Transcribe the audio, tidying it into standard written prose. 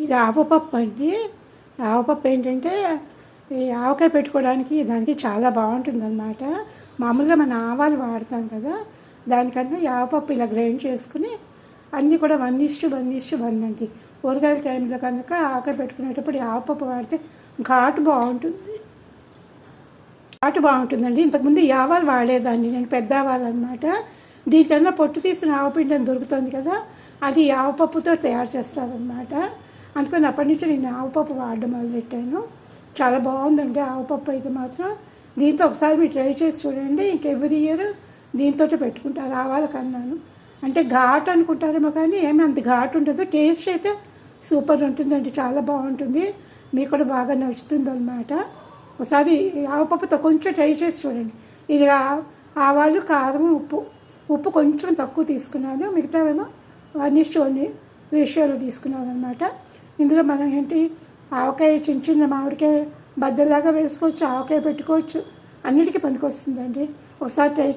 ఇది ఆవపప్పు అండి. ఆవపప్పు ఏంటంటే ఈ ఆవకాయ పెట్టుకోవడానికి దానికి చాలా బాగుంటుందన్నమాట. మామూలుగా మనం ఆవాలు వాడతాం కదా, దానికన్నా ఈ ఆవపప్పు ఇలా గ్రైండ్ చేసుకుని అన్నీ కూడా 1:1:1 అండి. ఊరగాయల టైంలో కనుక ఆవకాయ పెట్టుకునేటప్పుడు ఈ ఆవపప్పు వాడితే ఘాటు బాగుంటుందండి. ఇంతకుముందు ఈ ఆవాలు వాడేదాన్ని నేను, పెద్ద ఆవాలు అనమాట. దీనికన్నా పొట్టు తీసిన ఆవపిండి అని దొరుకుతుంది కదా, అది ఆవపప్పుతో తయారు చేస్తారనమాట. అందుకని అప్పటి నుంచి నేను ఆవపప్పు వాడడం మొదలెట్టాను. చాలా బాగుందండి ఆవపప్పు అయితే మాత్రం. దీంతో ఒకసారి మీరు ట్రై చేసి చూడండి. ఎవ్రీ ఇయర్ దీంతో పెట్టుకుంటారు ఆవాల కన్నాను. అంటే ఘాటు అనుకుంటారేమో కానీ ఏమి అంత ఘాటు ఉండదు. టేస్ట్ అయితే సూపర్ ఉంటుందండి, చాలా బాగుంటుంది. మీకు కూడా బాగా నచ్చుతుంది అనమాట. ఒకసారి ఆవపప్పుతో కొంచెం ట్రై చేసి చూడండి. ఇది ఆవాలు, కారం, ఉప్పు కొంచెం తక్కువ తీసుకున్నాను, మిగతావేమో 1:1 రేషియోలో తీసుకున్నాను అనమాట. ఇందులో మనం ఏంటి ఆవకాయ చిన్న మామిడికాయ బద్దలాగా వేసుకోవచ్చు, ఆవకాయ పెట్టుకోవచ్చు, అన్నిటికీ పనికొస్తుందండి. ఒకసారి ట్రై